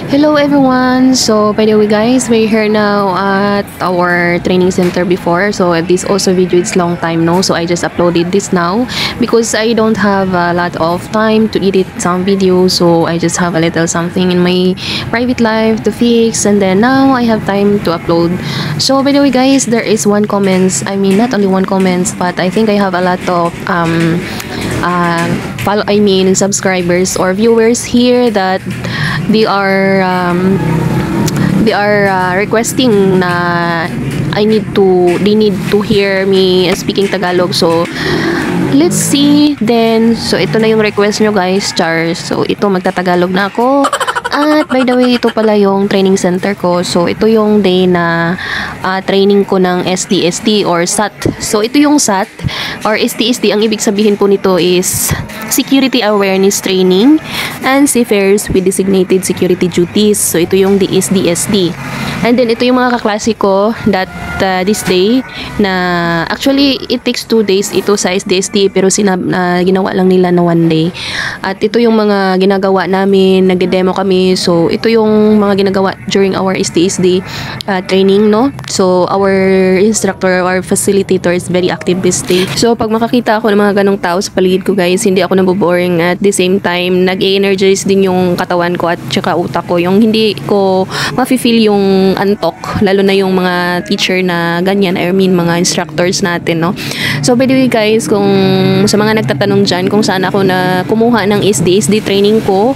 Hello everyone! So by the way guys, we're here now at our training center before. So this also video is long time no. So I just uploaded this now because I don't have a lot of time to edit some videos. So I just have a little something in my private life to fix, and then now I have time to upload. So by the way guys, there is one comments. I mean not only one comments, but I think I have a lot of subscribers or viewers here that they are requesting na they need to hear me speaking Tagalog. So let's see then. So ito na yung request nyo guys, char. So ito, magtatagalog na ako. At by the way, ito pala yung training center ko. So ito yung day na training ko ng SDSD or SAT. So ito yung SAT or SDSD, ang ibig sabihin po nito is Security Awareness Training and Seafarers with Designated Security Duties. So ito yung DSDSD. And then ito yung mga kaklase ko that this day na actually it takes 2 days ito sa SDSD, pero ginawa lang nila na 1 day. At ito yung mga ginagawa namin, nagde-demo kami. So ito yung mga ginagawa during our SDSD training, no? So our instructor or facilitator is very active this day. So pag makakita ako ng mga ganong tao sa paligid ko guys, hindi ako naboboring. At the same time, nag-energize din yung katawan ko at saka utak ko. Yung hindi ko mafe-feel yung antok, lalo na yung mga teacher na ganyan, I mean mga instructors natin, no? So by the way guys, kung sa mga nagtatanong dyan kung saan ako na kumuha ng SDSD training ko,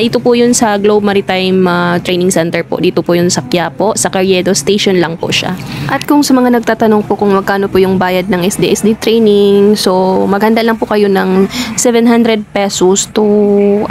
ito po yun sa Globe Maritime Training Center po. Dito po yun sa Quiapo, sa Carriedo Station lang po siya. At kung sa mga nagtatanong po kung magkano po yung bayad ng SDSD training, so maghanda lang po kayo ng 700 pesos to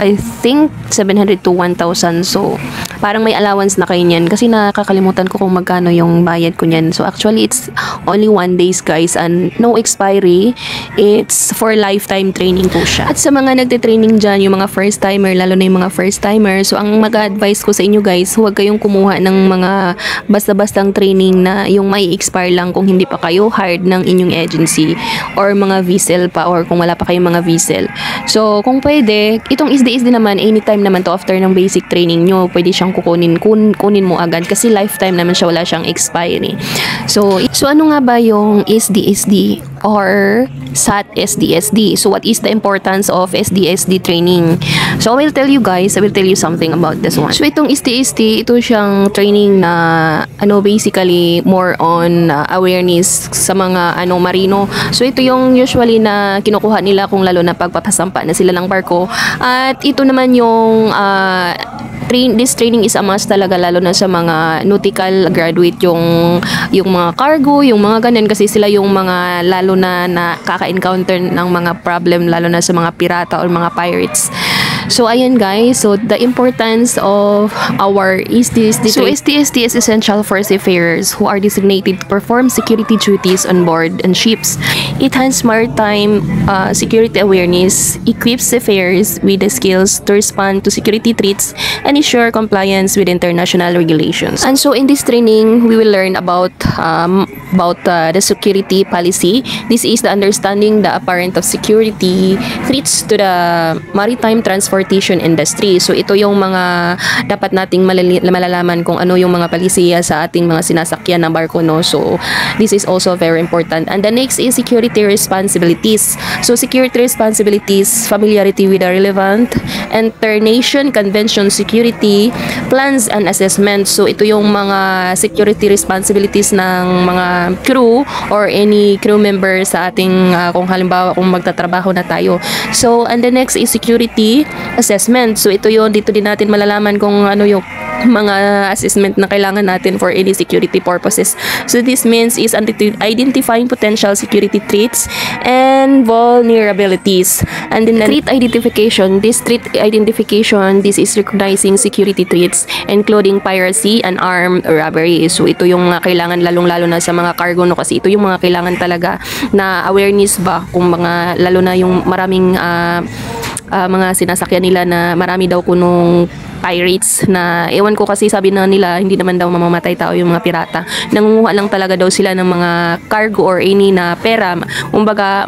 I think 700 to 1,000. So parang may allowance na kayo niyan kasi nakakalimutan ko kung magkano yung bayad ko niyan. So actually it's only 1 days guys and no expiry. It's for lifetime training po siya. At sa mga nagte-training dyan, yung mga first timer, lalo na yung mga first timer, so ang mag-advise ko sa inyo guys, huwag kayong kumuha ng mga basta-bastang training na yung may expire lang kung hindi pa kayo hired ng inyong agency or mga vessel pa, or kung wala pa kayong mga vessel. So kung pwede, itong SDSD naman, anytime naman to after ng basic training nyo, pwede siyang kunin mo agad kasi lifetime naman siya, wala siyang expiry. So ano nga ba yung SDSD or SAT SDSD? So what is the importance of SDSD training? So I will tell you guys, I will tell you something about this one. So itong SDSD, ito siyang training na basically more on awareness sa mga marino. So ito yung usually na kinukuha nila kung lalo na pagpapasampa na sila ng barko. At ito naman yung this training is a must talaga, lalo na sa mga nautical graduate, yung mga cargo, yung mga ganyan, kasi sila yung mga lalo na nakaka-encounter ng mga problem, lalo na sa mga pirata or mga pirates. So ayan guys, so the importance of our SDSD. So SDSD is essential for seafarers who are designated to perform security duties on board and ships. It enhances maritime security awareness, equips seafarers with the skills to respond to security threats and ensure compliance with international regulations. And so in this training, we will learn about the security policy. This is the understanding the apparent of security threats to the maritime transportation industry. So ito yung mga dapat nating malalaman kung ano yung mga palisiya sa ating mga sinasakyan na barko, no? So this is also very important. And the next is security responsibilities. So security responsibilities, familiarity with the relevant internation convention, security plans and assessments. So ito yung mga security responsibilities ng mga crew or any crew member sa ating kung halimbawa kung magtatrabaho na tayo. So and the next is security assessment. So ito yun, dito din natin malalaman kung ano yung mga assessment na kailangan natin for any security purposes. So this means is identifying potential security threats and vulnerabilities. And then threat identification, this is recognizing security threats including piracy and armed robbery. So ito yung kailangan lalong-lalo na sa mga cargo, no, kasi ito yung mga kailangan talaga na awareness ba, kung mga lalo na yung maraming mga sinasakyan nila na marami daw kunong pirates na ewan ko, kasi sabi na nila hindi naman daw mamamatay tao yung mga pirata, nangunguha lang talaga daw sila ng mga cargo or any na pera, kumbaga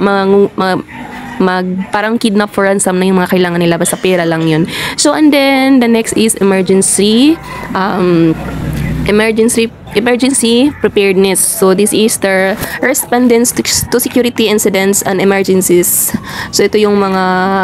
parang kidnap for ransom na yung mga kailangan nila, basta pera lang yun. So and then the next is emergency preparedness. So this is the respondents to security incidents and emergencies. So ito yung mga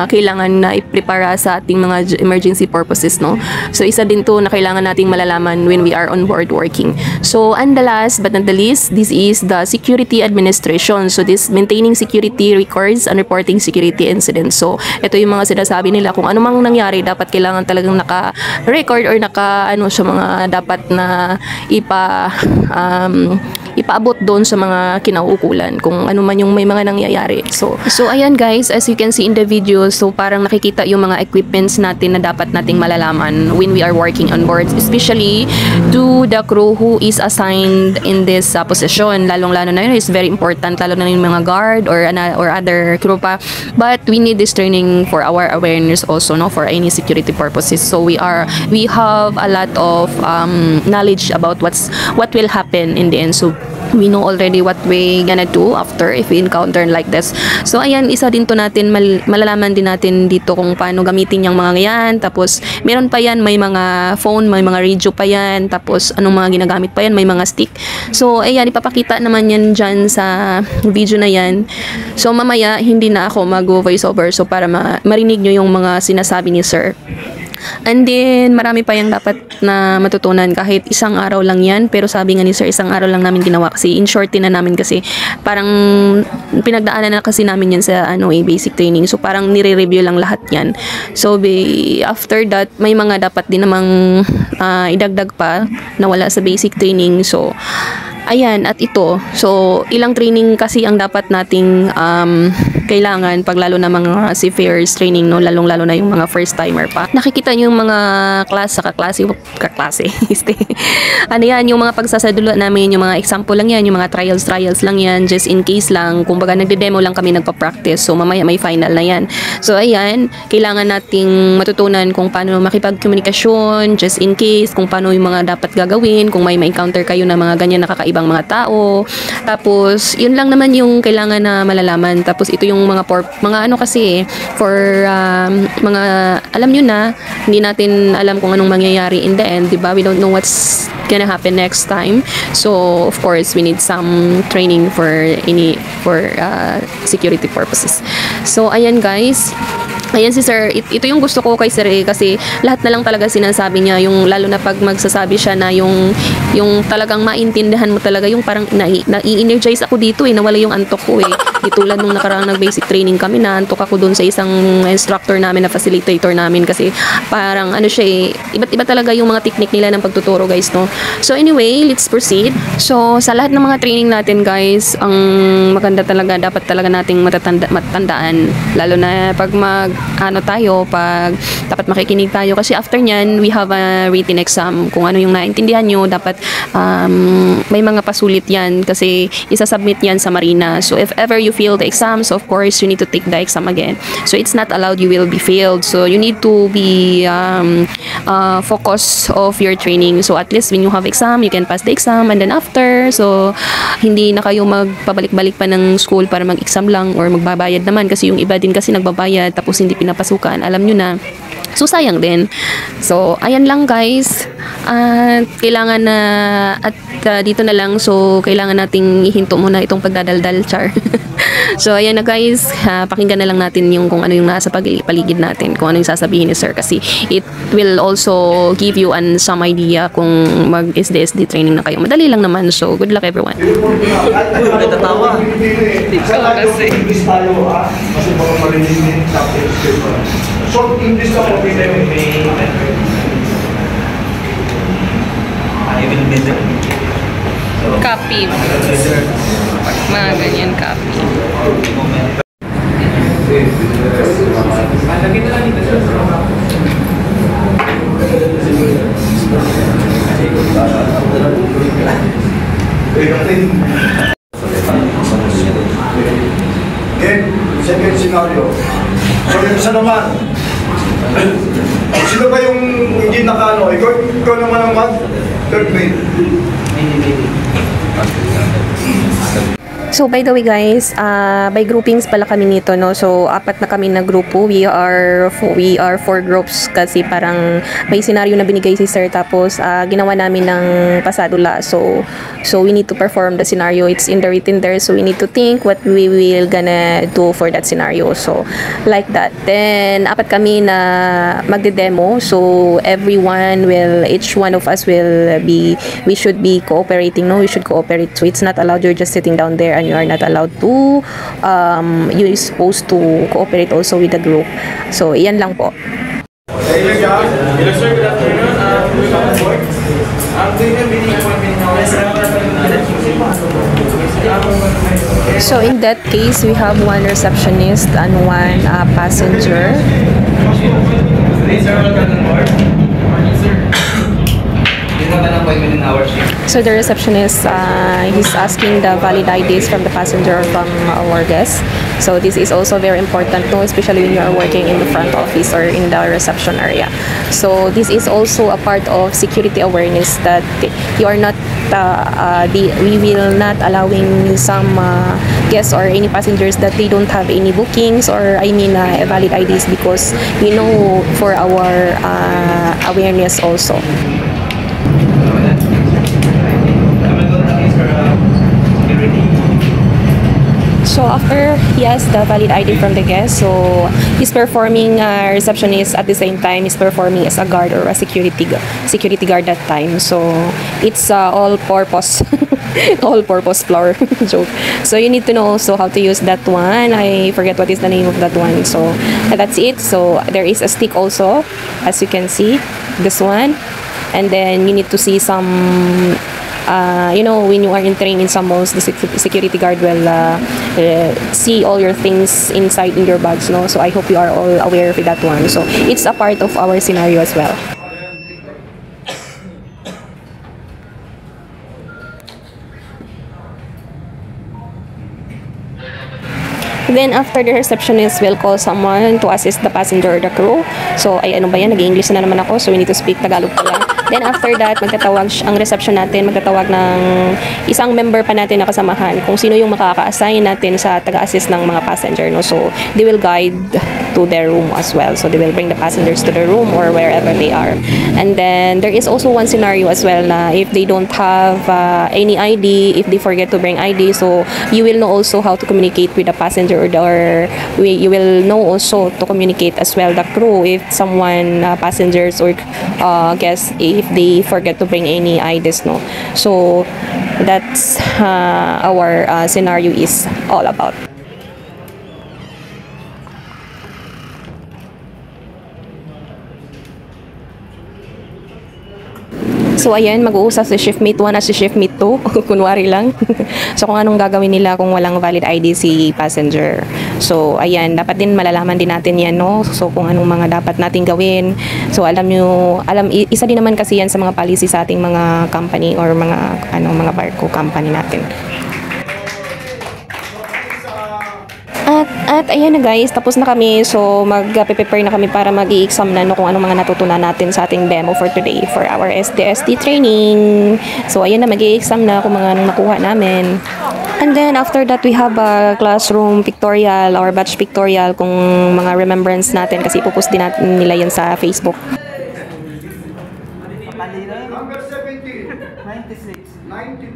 kailangan na i-prepare sa ating mga emergency purposes, no? So isa din to na kailangan nating malalaman when we are on board working. So and the last but not the least, this is the security administration. So this maintaining security records and reporting security incidents. So ito yung mga sinasabi nila kung ano mang nangyari, dapat kailangan talagang naka-record or sa mga dapat na ipaabot doon sa mga kinauukulan kung ano man yung may mga nangyayari. So ayan guys, as you can see in the video, so parang nakikita yung mga equipments natin na dapat nating malalaman when we are working on board, especially to the crew who is assigned in this position. Lalong-lalo na yun is very important, lalo na yung mga guard or other crew pa. But we need this training for our awareness also, no, for any security purposes. So we have a lot of knowledge about what will happen in the end. So we know already what we gonna do after if we encounter like this. So ayan, isa din to natin malalaman din natin dito kung paano gamitin yung mga yan. Tapos meron pa yan, may mga phone, may mga radio pa yan, tapos anong mga ginagamit pa yan, may mga stick. So ayan, ipapakita naman yan dyan sa video na yan. So mamaya hindi na ako mag-voice over, so para marinig nyo yung mga sinasabi ni sir. And then, marami pa yung dapat na matutunan kahit isang araw lang yan. Pero sabi nga ni sir, isang araw lang namin ginawa kasi in short na namin kasi parang pinagdaanan na kasi namin yan sa basic training. So, parang nire-review lang lahat yan. So, after that, may mga dapat din namang idagdag pa na wala sa basic training. So, ayan, at ito. So, ilang training kasi ang dapat nating kailangan pag lalo na mga seafarers training, no, lalong-lalo na yung mga first timer pa. Nakikita niyo yung mga kaklase. Ano yan, yung mga pagsasadula namin, yung mga example lang yan, yung mga trials lang yan, just in case lang. Kumbaga, nagde-demo lang kami, nagpa-practice. So, mamaya may final na yan. So, ayan, kailangan nating matutunan kung paano makipag-communication, just in case, kung paano yung mga dapat gagawin, kung may ma-encounter kayo na mga ganyan nakakaibang mga tao. Tapos, yun lang naman yung kailangan na malalaman. Tapos, ito yung mga kasi for mga alam nyo na, hindi natin alam kung anong mangyayari in the end, diba? We don't know what's gonna happen next time. So, of course, we need some training for security purposes. So, ayan guys. Ayan si sir, ito yung gusto ko kay sir kasi lahat na lang talaga sinasabi niya, yung lalo na pag magsasabi siya na yung talagang maintindihan mo talaga, yung parang nai-energize ako dito nawala yung antok ko Di tulad nung nakaraang nag-basic training kami, na antok ako dun sa isang instructor namin na facilitator namin kasi parang siya iba't iba talaga yung mga technique nila ng pagtuturo guys, no? So anyway, let's proceed. So sa lahat ng mga training natin guys, ang maganda talaga, dapat talaga nating matandaan, lalo na pag pag dapat makikinig tayo kasi after nyan, we have a written exam. Kung ano yung naintindihan nyo, dapat may mga pasulit yan kasi isasubmit yan sa Marina. So if ever you fail the exams, of course, you need to take the exam again. So it's not allowed you will be failed. So you need to be focus of your training. So at least when you have exam, you can pass the exam, and then after, so hindi na kayo magpabalik-balik pa ng school para mag-exam lang or magbabayad naman kasi yung iba din kasi nagbabayad tapos hindi pinapasukan, alam nyo na. So sayang din. So ayan lang guys, kailangan na dito na lang, so kailangan nating ihinto muna itong pagdadaldal, char. So ayan na guys, pakinggan na lang natin yung kung ano yung nasa paligid natin, kung ano yung sasabihin ni sir kasi it will also give you some idea kung mag SD training na kayo. Madali lang naman, so good luck everyone. Nagtatawa. Kasi baka marinig din short English na po Copy. Mga ganyan, copy. Second scenario. So yung isa naman, sino ba yung hindi nakano? Ikaw naman ang third grade. So by the way guys, by groupings pala kami nito, no. So apat na kami na grupo. We are four groups kasi parang may scenario na binigay si sir, tapos ginawa namin ng pasadula. So we need to perform the scenario. It's in the written there. So we need to think what we will gonna do for that scenario. So like that. Then apat kami na magde-demo. So each one of us we should be cooperating, no. We should cooperate. So it's not allowed you're just sitting down there and you are not allowed to you're supposed to cooperate also with the group. So iyan lang po. Hello sir, good afternoon. Welcome aboard. Do you have any appointment now? So in that case, we have one receptionist and one passenger. Sir, welcome aboard. Morning sir. Do you have an appointment in our shift? So the receptionist, he's asking the valid IDs from the passenger from our guests. So this is also very important, no, especially when you are working in the front office or in the reception area. So this is also a part of security awareness that you are not we will not allowing some guests or any passengers that they don't have any bookings or valid IDs, because for our awareness also. So after he has the valid ID from the guest, so he's performing receptionist at the same time he's performing as a guard or a security guard that time. So it's all-purpose all-purpose floor joke. So you need to know also how to use that one. I forget what is the name of that one. So that's it. So there is a stick also, as you can see, this one, and then you need to see some when you are entering in some malls, the security guard will see all your things inside in your bags, no? So I hope you are all aware of that one. So it's a part of our scenario as well. Then after the receptionist will call someone to assist the passenger or the crew. So ay ano ba yan, nag-English na naman ako, so we need to speak Tagalog pala. Then after that, magtatawag ang reception natin, magtatawag ng isang member pa natin na kasamahan kung sino yung makaka-assign natin sa taga-assist ng mga passenger, no. So they will guide to their room as well. So they will bring the passengers to their room or wherever they are. And then there is also one scenario as well na if they don't have any ID, if they forget to bring ID, so you will know also how to communicate with the passenger, or you will know also to communicate as well the crew if someone passengers or guests, if they forget to bring any IDs, no. So that's our scenario is all about. So ayan, mag-uusap si shiftmate 1 at si shiftmate 2, kunwari lang. So kung anong gagawin nila kung walang valid ID si passenger. So ayan, dapat din malalaman din natin yan, no. So kung anong mga dapat natin gawin. So isa din naman kasi yan sa mga policy sa ating mga company or mga barko company natin. At ayan na guys, tapos na kami. So mag-prepare na kami para mag-i-exam na, no, kung anong mga natutunan natin sa ating demo for today for our SDSD training. So ayan na, mag-i-exam na kung mga anong nakuha namin. And then after that, we have a classroom pictorial or batch pictorial kung mga remembrance natin, kasi ipopost din natin nila yan sa Facebook. Number 17. 96. 92.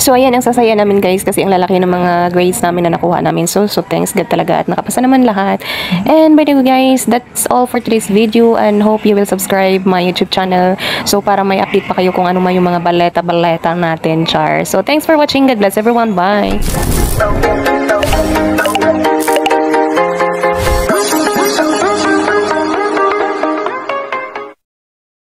So ayan, ang sasaya namin guys kasi ang lalaki ng mga grades namin na nakuha namin. So thanks God talaga at nakapasa naman lahat. And by the way guys, that's all for today's video, and hope you will subscribe my YouTube channel. So para may update pa kayo kung ano man yung mga baleta natin, char. So thanks for watching. God bless everyone. Bye.